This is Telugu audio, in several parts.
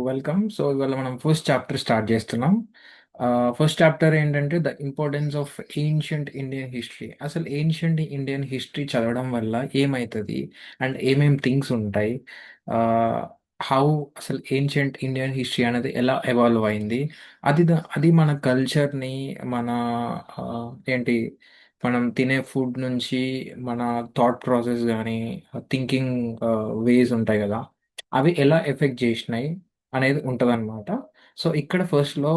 వెల్కమ్. సో, ఇవాళ మనం ఫస్ట్ చాప్టర్ స్టార్ట్ చేస్తున్నాం. ఫస్ట్ చాప్టర్ ఏంటంటే the importance of ancient Indian history. అసలు ఏన్షియంట్ ఇండియన్ హిస్టరీ చదవడం వల్ల ఏమైతది? అండ్ ఏమేం థింగ్స్ ఉంటాయి? ఆహ్, హౌ అసలు ఏన్షియంట్ ఇండియన్ హిస్టరీ అనేది ఎలా ఎవాల్వ్ అయింది? అది మన కల్చర్‌ని, మన ఏంటి మనం తినే ఫుడ్ నుంచి మన థాట్ ప్రాసెస్ గానీ, థింకింగ్ వేస్ ఉంటాయి గదా! అవి ఎలా ఎఫెక్ట్ జేషినాయి అనేది ఉంటదనమాట. సో, ఇక్కడ ఫస్ట్‌లో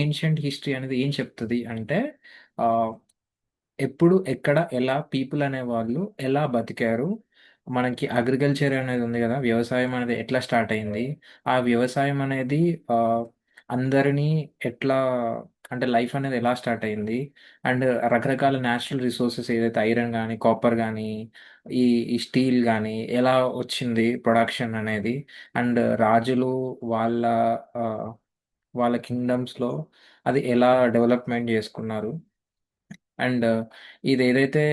ఏన్షియంట్ హిస్టరీ అనేది ఏం చెప్తది అంటే ఆహ్, ఎప్పుడు, ఎక్కడ, ఎలా పీపుల్ అనేవాళ్ళు ఎలా బతికారు? మనకి అగ్రికల్చర్ అనేది ఉంది గదా! వ్యవసాయం అనేది ఎట్లా స్టార్ట్ అయింది? ఆ వ్యవసాయం అనేది ఆహ్, అందరినీ ఎట్లా అంటే లైఫ్ అనేది ఎలా స్టార్ట్ అయింది? అండ్ రకరకాల నేచురల్ రిసోర్సెస్ ఏదైతే ఐరన్ గానీ, కాపర్ గానీ, ఈ ఈ స్టీల్ గానీ ఎలా వచ్చింది ప్రొడక్షన్ అనేది? అండ్ రాజులు వాళ్ళ ఆహ్, వాళ్ళ కింగ్‌డమ్స్‌లో అది ఎలా డెవలప్‌మెంట్ జేసుకున్నారు? అండ్ ఇదేదైతే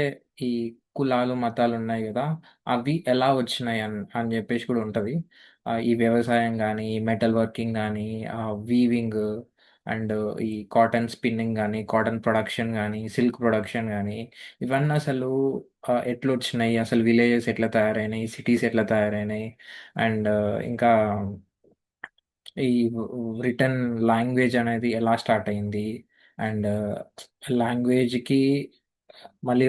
ఈ కులాలు, మతాలున్నాయి గదా! అవి ఎలా వచ్చినాయి అని జెప్పేసి కూడా ఉంటది. ఈ వ్యవసాయం గానీ, మెటల్ వర్కింగ్ గానీ, వీవింగ్ అండ్ ఈ కాటన్ స్పిన్నింగ్ గానీ, కాటన్ ప్రొడక్షన్ గానీ, సిల్క్ ప్రొడక్షన్ గానీ, ఇవన్నసలు ఎట్లొచ్చినాయి? అసలు విలేజెస్ ఎట్లా తయారైనాయి? సిటీస్ ఎట్లా తయారైనాయి? అండ్ ఇంకా ఈ రిటన్ లాంగ్వేజ్ అనేది ఎలా స్టార్ట్ అయింది? అండ్ లాంగ్వేజ్‌కి మళ్ళీ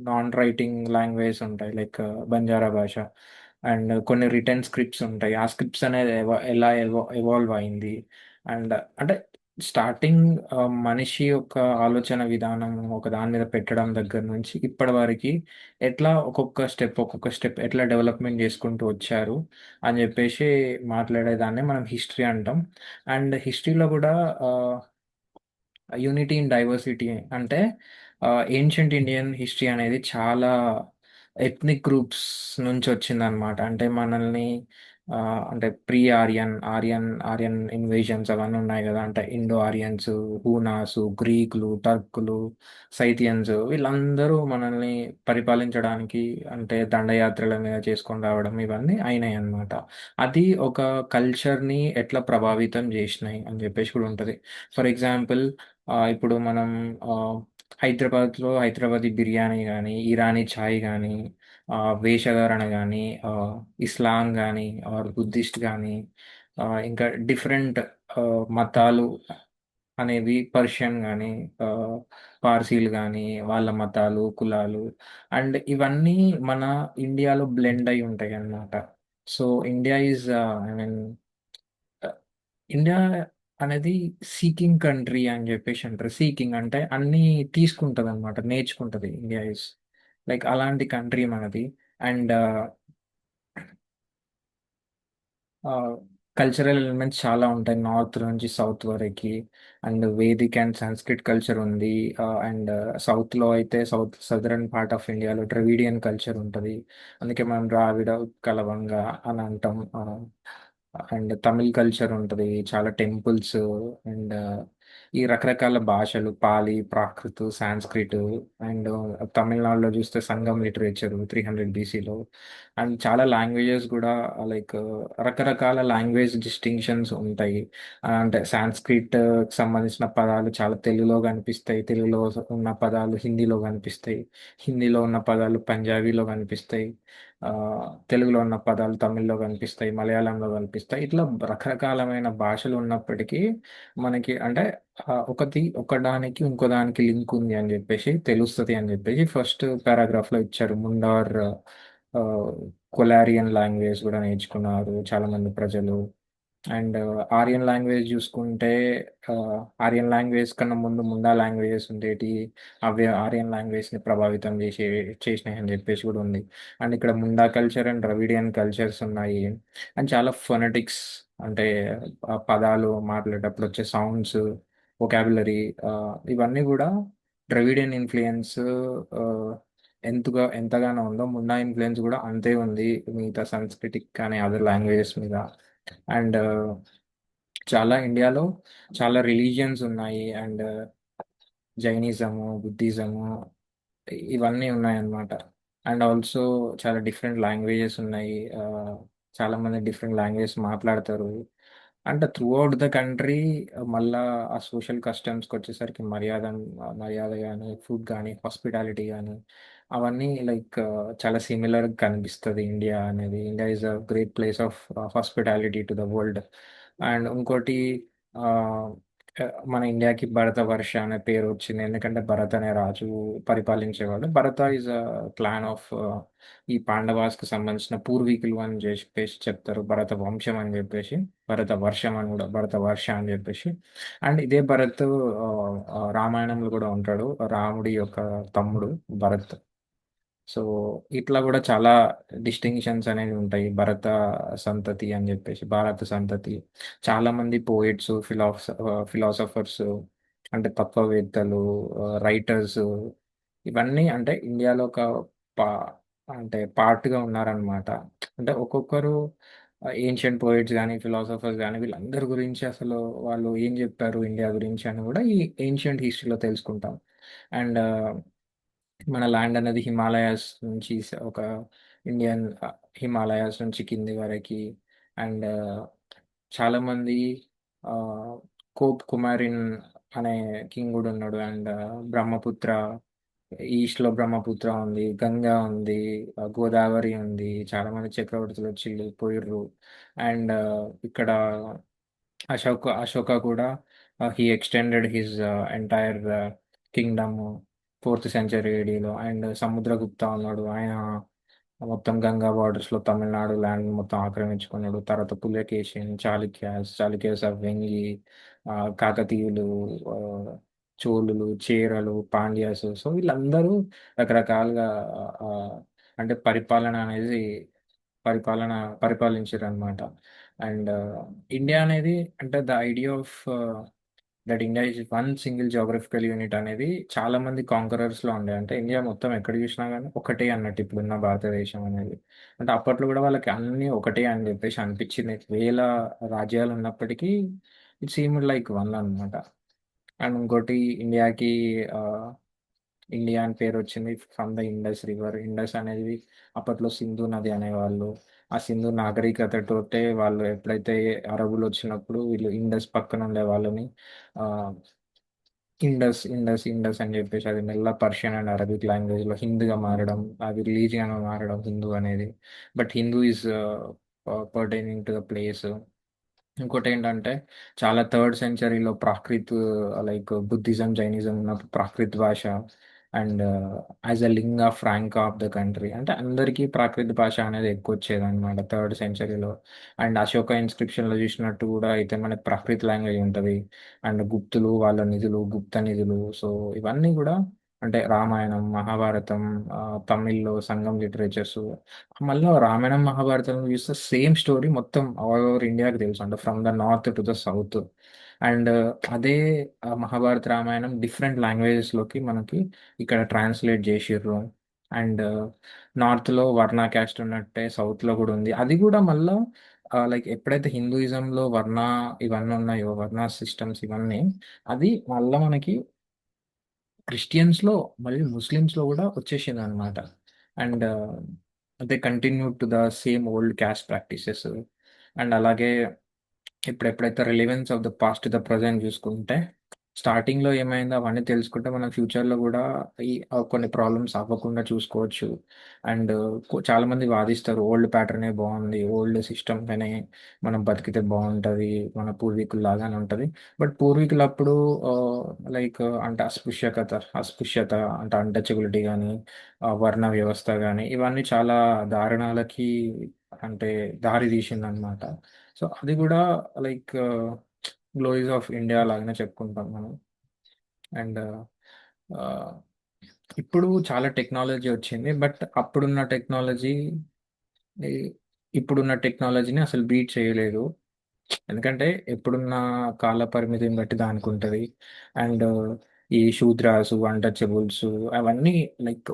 నాన్ రైటింగ్ లాంగ్వేజెస్ ఉంటాయి. లైక్ బంజారా భాష. అండ్ కొన్ని రిటన్ స్క్రిప్ట్స్ ఉంటాయి. ఆ స్క్రిప్ట్స్ అనేది ఎలా ఎవాల్వ్ అయింది. అండ్ అంటే స్టార్టింగ్ మనిషి యొక్క ఆలోచన విధానం ఒక దాని మీద పెట్టడం దగ్గర నుంచి ఇప్పటి వరకి ఎట్లా ఒక్కొక్క స్టెప్ ఎట్లా డెవలప్‌మెంట్ చేసుకుంటూ వచ్చారు అని జెప్పేసి మాట్లాడేదాన్ని మనం హిస్టరీ అంటాం. అండ్ హిస్టరీలో గూడా ఆహ్ యూనిటీ ఇన్ డైవర్సిటీ అంటే ఏన్షియంట్ ఇండియన్ హిస్టరీ అనేది చాలా ఎథ్నిక్ గ్రూప్స్ నుంచొచ్చిందనమాట. అంటే మనల్ని అంటే ప్రీ ఆరియన్ ఇన్వేషన్స్ అవన్నీ ఉన్నాయి గదా! అంటే ఇండో ఆరియన్స్, హూనాసు, గ్రీకులు, టర్కులు, సైథియన్స్ వీళ్ళందరూ మనల్ని పరిపాలించడానికి అంటే దండయాత్రల మీద చేసుకొని రావడం ఇవన్నీ అయినాయన్నమాట. అది ఒక కల్చర్‌ని ఎట్లా ప్రభావితం జేషినాయి అని జెప్పేసి కూడా ఉంటది. ఫర్ ఎగ్జాంపుల్ ఇప్పుడు మనం ఆహ్, హైదరాబాద్‌లో హైదరాబాదీ బిర్యానీ గానీ, ఇరానీ చాయ్ గానీ, వేషధారణ గానీ, ఇస్లాం గానీ, ఆర్ బుద్ధిస్ట్ గానీ, ఇంకా డిఫరెంట్ మతాలు అనేవి పర్షియన్ గానీ, ఆహ్, పార్సీలు గానీ, వాళ్ళ మతాలు, కులాలు అండ్ ఇవన్నీ మన ఇండియాలో బ్లెండ్ అయ్యి ఉంటాయన్నమాట. So, India is I mean India అనేది సీకింగ్ కంట్రీ అని జెప్పేసి అంటారు. సీకింగ్ అంటే అన్నీ తీసుకుంటదనమాట. నేర్చుకుంటది. ఇండియా ఈజ్ లైక్ అలాంటి కంట్రీ మనది. అండ్ ఆహ్, కల్చరల్ ఎలిమెంట్స్ చాలా ఉంటాయి. నార్త్ నుంచి సౌత్ వరకి. And Vedic and Sanskrit culture ఉంది. అండ్ సౌత్‌లో అయితే సదరన్ పార్ట్ ఆఫ్ ఇండియాలో ద్రవిడియన్ కల్చర్ ఉంటది. అందుకే మనం ద్రావిడ ఉత్కలవంగ అని అంటాం. అండ్ తమిళ్ కల్చర్ ఉంటది. చాలా టెంపుల్స్ అండ్ ఈ రకరకాల భాషలు పాలి, ప్రాకృత్, సాంస్క్రిట్ అండ్ తమిళనాడులో చూస్తే సంగం లిటరేచర్ 300 బీసీలో అండ్ చాలా లాంగ్వేజెస్ గూడా లైక్ రకరకాల లాంగ్వేజ్ డిస్టింక్షన్స్ ఉంటాయి. అంటే సాంస్క్రిట్‌కి సంబంధించిన పదాలు చాలా తెలుగులో కనిపిస్తాయి. తెలుగులో ఉన్న పదాలు హిందీలో కనిపిస్తాయి. హిందీలో ఉన్న పదాలు పంజాబీలో కనిపిస్తాయి. తెలుగులో ఉన్న పదాలు తమిళ్‌లో కనిపిస్తాయి. మలయాళంలో కనిపిస్తాయి. ఇట్లా రకరకాలమైన భాషలు ఉన్నప్పటికీ మనకి అంటే ఒకదానికి ఇంకో దానికి లింక్ ఉంది అని జెప్పేసి తెలుస్తది అని జెప్పేసి ఫస్ట్ పారాగ్రాఫ్‌లో ఇచ్చారు. ముండార్ ఆహ్, కొలారియన్ లాంగ్వేజ్ గూడా నేర్చుకున్నారు చాలామంది ప్రజలు. అండ్ ఆరియన్ లాంగ్వేజ్ జూసుకుంటే ఆరియన్ లాంగ్వేజ్ కన్నా ముందు ముండా లాంగ్వేజెస్ ఉండేటియి. అవి ఆరియన్ లాంగ్వేజ్‌ని ప్రభావితం చేసినాయని జెప్పేసి గూడా ఉంది. అండ్ ఇక్కడ Munda culture and Dravidian cultures ఉన్నాయి. అండ్ చాలా ఫొనెటిక్స్ అంటే పదాలు మాట్లాడేటప్పుడు వచ్చే సౌండ్స్, వొకాబులరీ ఇవన్నీ గూడా ద్రవిడియన్ ఇన్‌ఫ్లూయెన్స్ ఆహ్, ఎంతగానో ఉందో ముండా ఇన్‌ఫ్లూయెన్స్ గూడా అంతే ఉంది. మిగతా సంస్కృతిక్ కానీ అదర్ లాంగ్వేజెస్ మీద. అండ్ చాలా ఇండియాలో చాలా రిలీజియన్స్ ఉన్నాయి. అండ్ జైనిజము, బుద్ధిజము ఇవన్నీ ఉన్నాయన్నమాట. అండ్ ఆల్సో చాలా డిఫరెంట్ లాంగ్వేజెస్ ఉన్నాయి. చాలామంది డిఫరెంట్ లాంగ్వేజెస్ మాట్లాడతారు. అంటే త్రూఔట్ ద కంట్రీ మళ్ళా ఆ సోషల్ కస్టమ్స్‌కొచ్చేసరికి మర్యాద గాని, ఫుడ్ గాని, హాస్పిటాలిటీ గాని అవన్నీ లైక్ చాలా సిమిలర్‌గా కనిపిస్తది ఇండియా అనేది. India is a great place of hospitality to the world. And ఇంకోటి ఆహ్, మన ఇండియాకి భరతవర్ష అనే పేరు వచ్చింది. ఎందుకంటే భరత్ అనే రాజు పరిపాలించేవాడు. భరత ఈజ్ అ క్లాన్ ఆఫ్ ఈ పాండవాస్‌కి సంబంధించిన పూర్వీకులు అని చెప్పేసి చెప్తారు. భరత వంశం అని చెప్పేసి, భరత వర్షం అని కూడా భరత వర్ష అని చెప్పేసి. అండ్ ఇదే భరత్ రామాయణంలో కూడా ఉంటాడు. రాముడి యొక్క తమ్ముడు భరత్. సో, ఇట్లా గూడా చాలా డిస్టింక్షన్స్ అనేవి ఉంటాయి. భరత సంతతి అని జెప్పేసి, భారత సంతతి. చాలామంది పోయెట్సు, ఫిలాసఫర్సు అంటే తత్వవేత్తలు, రైటర్సు ఇవన్నీ అంటే ఇండియాలో ఒక పా అంటే పార్ట్‌గా ఉన్నారనమాట. అంటే ఒక్కొక్కరు ఏన్షియంట్ పోయెట్స్ గాని, ఫిలాసఫర్స్ గాని వీళ్ళందరి గురించి అసలు వాళ్ళు ఏం జెప్పారు ఇండియా గురించి అని గూడా ఈ ఏన్షియంట్ హిస్టరీలో తెలుసుకుంటాం. అండ్ మన ల్యాండ్ అనేది హిమాలయాస్ నుంచి ఒక ఇండియన్ హిమాలయాస్ నుంచి కింది వరకి అండ్ చాలామంది ఆహ్, కోప్ కుమారిన్ అనే కింగ్ గూడా ఉన్నాడు. అండ్ బ్రహ్మపుత్ర ఈస్ట్‌లో బ్రహ్మపుత్ర ఉంది, గంగా ఉంది, గోదావరి ఉంది. చాలామంది చక్రవర్తులు వచ్చిల్లు, పోయిర్రు. అండ్ ఇక్కడ అశోక కూడా he extended his entire kingdom 4థ్ సెంచరీ ఏడీలో. అండ్ సముద్రగుప్త ఉన్నాడు. ఆయన మొత్తం గంగా బార్డర్స్‌లో తమిళనాడు ల్యాండ్ మొత్తం ఆక్రమించుకున్నాడు. తర్వాత పులకేషిన్, చాళుక్యాస్ ఆఫ్ వెంగి, కాకతీయులు, ఆహ్, చోళులు, చేరలు, పాండ్యాస్. సో, వీళ్ళందరూ రకరకాలుగా ఆహ్, అంటే పరిపాలన పరిపాలించారనమాట. అండ్ ఇండియా అనేది అంటే the idea of that India is one single geographical unit అనేది చాలా మంది కాంకరర్స్‌లో ఉండే. అంటే ఇండియా మొత్తం ఎక్కడ చూసినా గాని ఒకటే అన్నట్టు ఇప్పుడున్న భారతదేశం అనేది. అంటే అప్పట్లో గూడా వాళ్ళకి అన్నీ ఒకటే అని జెప్పేసి అనిపిచ్చింది. వేల రాజ్యాలు ఉన్నప్పటికీ ఇట్ సీమ్డ్ లైక్ వన్ అన్నమాట. అండ్ ఇంకోటి ఇండియాకి ఆహ్ ఇండియా అని పేరొచ్చింది from the Indus river. Indus అనేది అప్పట్లో సింధు నది అనేవాళ్ళు. ఆ సింధు నాగరికతతోటే వాళ్ళు ఎప్పుడైతే అరబులొచ్చినప్పుడు వీళ్ళు ఇండస్ పక్కన ఉండే వాళ్ళని ఆహ్, ఇండస్ అని జెప్పేసి అది మెల్లగా పర్షియన్ అండ్ అరబిక్ లాంగ్వేజ్‌లో హిందీగా మారడం, అది రిలీజియన్‌గా మారడం హిందూ అనేది. But Hindu is pertaining to the place. ఇంకోటేంటంటే, చాలా థర్డ్ సెంచరీలో ప్రాకృత్ లైక్ బుద్ధిజం, జైనిజం ఉన్నప్పుడు ప్రాకృత్ భాష and as a lingua franca of the country. అంటే అందరికీ ప్రాకృత్ భాష అనేది ఎక్కువొచ్చేదనమాట థర్డ్ సెంచరీలో. అండ్ అశోక ఇన్‌స్క్రిప్షన్‌లో చూసినట్టు గూడా అయితే మనకి ప్రాకృత్ లాంగ్వేజ్ ఉంటది. అండ్ గుప్తులు వాళ్ళ నిధులు, గుప్త నిధులు. సో, ఇవన్నీ గూడా అంటే రామాయణం, మహాభారతం, తమిళ్‌లో సంగం లిటరేచర్స్ మళ్ళా రామాయణం, మహాభారతంలో చూస్తే సేమ్ స్టోరీ మొత్తం ఆల్ ఓవర్ ఇండియాకి తెలుసు. అంటే from the north to the south. And అదే మహాభారత, రామాయణం డిఫరెంట్ లాంగ్వేజెస్‌లోకి మనకి ఇక్కడ ట్రాన్స్‌లేట్ జేషిర్రు. అండ్ నార్త్‌లో వర్ణ క్యాస్ట్ ఉన్నట్టే సౌత్‌లో గూడా ఉంది. అది గూడా మళ్ళా లైక్ ఎప్పుడైతే హిందూయిజంలో ఇవన్నీ ఉన్నాయో, వర్ణ సిస్టమ్స్ ఇవన్నీ, అది మళ్ళా మనకి క్రిస్టియన్స్‌లో మరియు ముస్లిమ్స్‌లో గూడా వచ్చేసిందనమాట. And they continued to the same old caste practices. And అలాగే ఇప్పుడెప్పుడైతే relevance of the past to the present జూసుకుంటే, స్టార్టింగ్‌లో ఏమైందో అవన్నీ తెలుసుకుంటే మనం ఫ్యూచర్‌లో గూడా కొన్ని ప్రాబ్లమ్స్ అవ్వకుండా చూసుకోవచ్చు. అండ్ చాలామంది వాదిస్తారు ఓల్డ్ ప్యాటర్నే బావుంది. ఓల్డ్ సిస్టమ్‌లోనే మనం బతికితే బావుంటది. మన పూర్వీకుల్లాగా అని ఉంటది. బట్ పూర్వీకులప్పుడు ఆహ్, లైక్ అంటే అస్పృశ్యత అంటే అన్‌టచబిలిటీ గాని, వర్ణ వ్యవస్థ గాని ఇవన్నీ చాలా దారుణాలకి అంటే దారి తీసిందనమాట. సో, అది గూడా లైక్ గ్లోరీస్ ఆఫ్ ఇండియా లాగానే చెప్పుకుంటాం మనం. అండ్ ఆహ్, ఇప్పుడు చాలా టెక్నాలజీ వచ్చింది. బట్ అప్పుడున్న టెక్నాలజీ ఈ ఇప్పుడున్న టెక్నాలజీని అసలు బీట్ చేయలేదు. ఎందుకంటే ఎప్పుడున్న కాల పరిమితిని బట్టి దానికుంటది. అండ్ ఈ శూద్రాసు, అన్‌టచబుల్సు అవన్నీ లైక్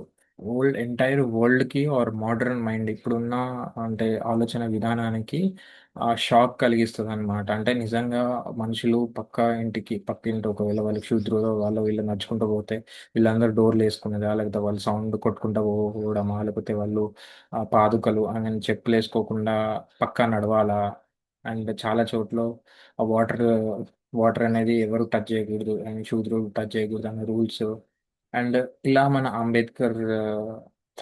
ఎంటైర్ వరల్డ్‌కి ఆర్ మోడర్న్ మైండ్ ఇప్పుడున్న అంటే ఆలోచన విధానానికి షాక్ కలిగిస్తదనమాట. అంటే నిజంగా మనుషులు పక్కింటి ఒకవేళ వాళ్ళు క్షుద్రులో వాళ్ళు వీళ్ళు నడుచుకుంటూ పోతే వీళ్ళందరూ డోర్‌లేసుకునేదా? లేకపోతే వాళ్ళు సౌండ్ కొట్టుకుంటా పోవడమా? లేకపోతే వాళ్ళు పాదుకలు ఐ మీన్ చెప్పులేసుకోకుండా పక్కా నడవాలా? అండ్ చాలా చోట్ల ఆ వాటర్ అనేది ఎవరు టచ్ చేయకూడదు. అండ్ శూద్రులు టచ్ చేయకూడదన్న రూల్స్. అండ్ ఇలా మన అంబేద్కర్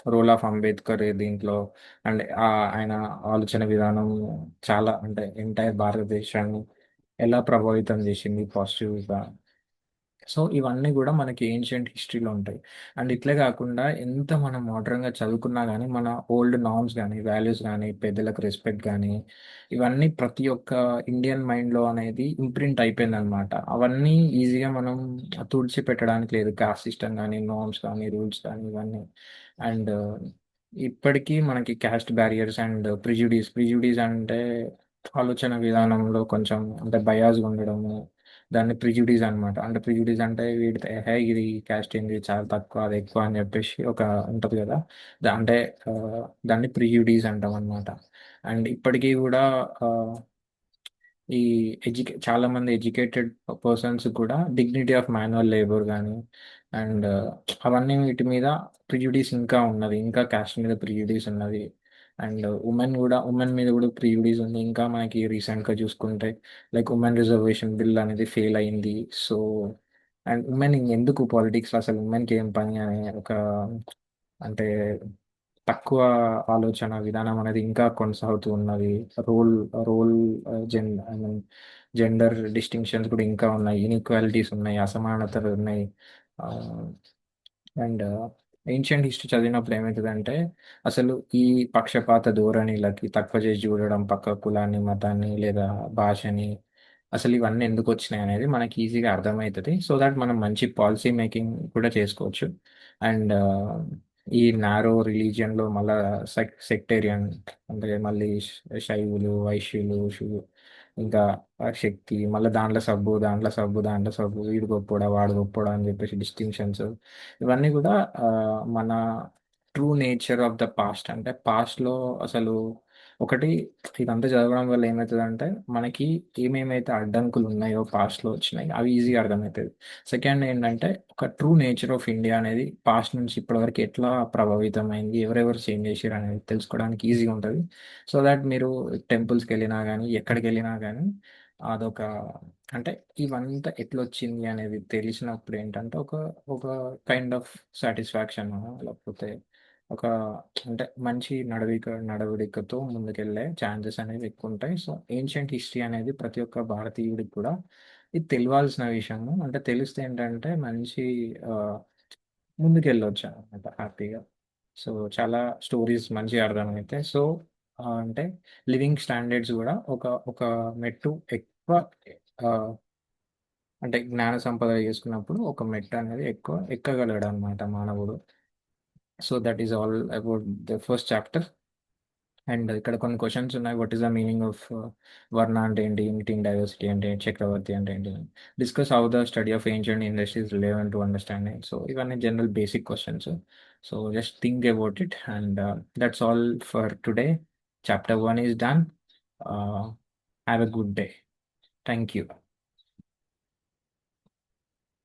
రోల్ ఆఫ్ అంబేద్కర్ దీంట్లో అండ్ ఆయన ఆలోచన విధానం చాలా అంటే ఎంటైర్ భారతదేశాన్ని ఎలా ప్రభావితం చేసింది పాజిటివ్‌గా. సో, ఇవన్నీ గూడా మనకి ఏన్షియంట్ హిస్టరీలో ఉంటాయి. అండ్ ఇట్లే గాకుండా ఎంత మనం మోడర్న్‌గా చదువుకున్నా గానీ, మన ఓల్డ్ నార్మ్స్ గానీ, వాల్యూస్ గానీ, పెద్దలకు రెస్పెక్ట్ గానీ, ఇవన్నీ ప్రతి ఒక్క ఇండియన్ మైండ్‌లో అనేది ఇంప్రింట్ అయిపోయిందనమాట. అవన్నీ ఈజీగా మనం తుడిచిపెట్టడానికి లేదు. కాస్ట్ సిస్టమ్ గానీ, నార్మ్స్ కానీ, రూల్స్ కానీ ఇవన్నీ. అండ్ ఇప్పటికీ మనకి కాస్ట్ బ్యారియర్స్ అండ్ ప్రిజుడీస్ అంటే ఆలోచన విధానంలో కొంచెం అంటే బయాస్‌గా ఉండడము. దాన్ని ప్రిజుడీస్ అనమాట. అంటే ప్రిజుడీస్ అంటే వీడితో "ఏహే! ఇది కాస్ట్ ఏంది చాలా తక్కువ, అది ఎక్కువ" అని చెప్పేసి ఒక ఉంటది కదా! అంటే దాన్ని ప్రిజుడీస్ అంటామనమాట. అండ్ ఇప్పటికి గూడా ఆహ్ ఈ చాలామంది ఎడ్యుకేటెడ్ పర్సన్స్ కూడా డిగ్నిటీ ఆఫ్ మాన్యువల్ లేబర్ గానీ, అండ్ అవన్నీ వీటి మీద ప్రిజుడీస్ ఇంకా ఉన్నది. ఇంకా కాస్ట్ మీద ప్రిజుడీస్ ఉన్నది. అండ్ ఉమెన్ మీద గూడా ప్రిజుడీస్ ఉంది. ఇంకా మనకి రీసెంట్‌గా చూసుకుంటే లైక్ ఉమెన్ రిజర్వేషన్ బిల్ అనేది ఫెయిల్ అయింది. సో, అండ్ ఉమెన్ ఎందుకు పాలిటిక్స్‌లో అసలు ఉమెన్‌కి ఏం పని అనే ఒక అంటే తక్కువ ఆలోచన విధానం అనేది ఇంకా కొనసాగుతూ ఉన్నది. Role role I mean gender distinctions కూడా ఇంకా ఉన్నాయి. ఇన్‌ఈక్వాలిటీస్ ఉన్నాయి. అసమానతలు ఉన్నాయి. ఆహ్, అండ్ ఏన్షియంట్ హిస్టరీ చదివినప్పుడు ఏమైతదంటే, అసలు ఈ పక్షపాత ధోరణిలకి తక్కువ చేసి చూడడం, పక్క కులాన్ని, మతాన్ని లేదా భాషని అసలు ఇవన్నీ ఎందుకొచ్చినాయనేది మనకి ఈజీగా అర్థమైతది. సో దట్ మనం మంచి పాలిసీ మేకింగ్ కూడా చేసుకోవచ్చు. అండ్ ఈ నారో రిలీజియన్‌లో మళ్ళా సెక్టేరియన్ అంటే మళ్ళీ శైవులు, వైశ్యులు, ఇంకా శక్తి మళ్ళా దాంట్లో సబ్బు వీడు గొప్పోడా, వాడు గొప్పోడా అని జెప్పేసి డిస్టింక్షన్స్ ఇవన్నీ గూడా మన true nature of the past అంటే పాస్ట్‌లో అసలు ఒకటి ఇదంతా చదవడం వల్ల ఏమైతదంటే, మనకి ఏమేమైతే అడ్డంకులున్నాయో పాస్ట్‌లో వచ్చినాయి, అవి ఈజీగా అర్థమైతది. సెకండ్ ఏంటంటే, ఒక ట్రూ నేచర్ ఆఫ్ ఇండియా అనేది పాస్ట్ నుంచి ఇప్పటి వరకు ఎట్లా ప్రభావితమైంది, ఎవరెవరు చేంజ్ చేసిర్రనేది తెలుసుకోవడానికి ఈజీగా ఉంటది. సో దట్ మీరు టెంపుల్స్‌కెళ్ళినా గానీ, ఎక్కడికెళ్ళినా గానీ, అదొక అంటే ఇవంతా ఎట్లొచ్చింది అనేది తెలిసినప్పుడేంటంటే, ఒక ఒక కైండ్ ఆఫ్ సాటిస్ఫాక్షనో లేకపోతే ఒక అంటే మంచి నడవడికతో ముందుకెళ్ళే ఛాన్సెస్ అనేవి ఎక్కువుంటాయి. సో, ఏన్షియంట్ హిస్టరీ అనేది ప్రతి ఒక్క భారతీయుడికి కూడా ఇది తెలవాల్సిన విషయము. అంటే తెలిస్తే ఏంటంటే మంచి ఆహ్, ముందుకెళ్ళొచ్చనమాట హ్యాపీగా. సో, చాలా స్టోరీస్ మంచిగా అర్థమైతాయి. సో, అంటే లివింగ్ స్టాండర్డ్స్ గూడా ఒక ఒక మెట్టు ఎక్కువ ఆహ్, అంటే జ్ఞాన సంపద చేసుకున్నప్పుడు ఒక మెట్టనేది ఎక్కువ ఎక్కగలడనమాట మానవుడు. So, that is all about the first chapter. And ఇక్కడ కొన్ని క్వెషన్స్ ఉన్నాయి. What is the meaning of వర్ణ అంటే ఏంటి? మీటింగ్ డైవర్సిటీ అంటే ఏంటి? చక్రవర్తి అంటే ఏంటి? Discuss how the study of ancient industry is relevant to understanding. So, ఇవన్నీ general basic questions. So, just think about it and that's all for today. Chapter 1 is done. Have a good day. Thank you.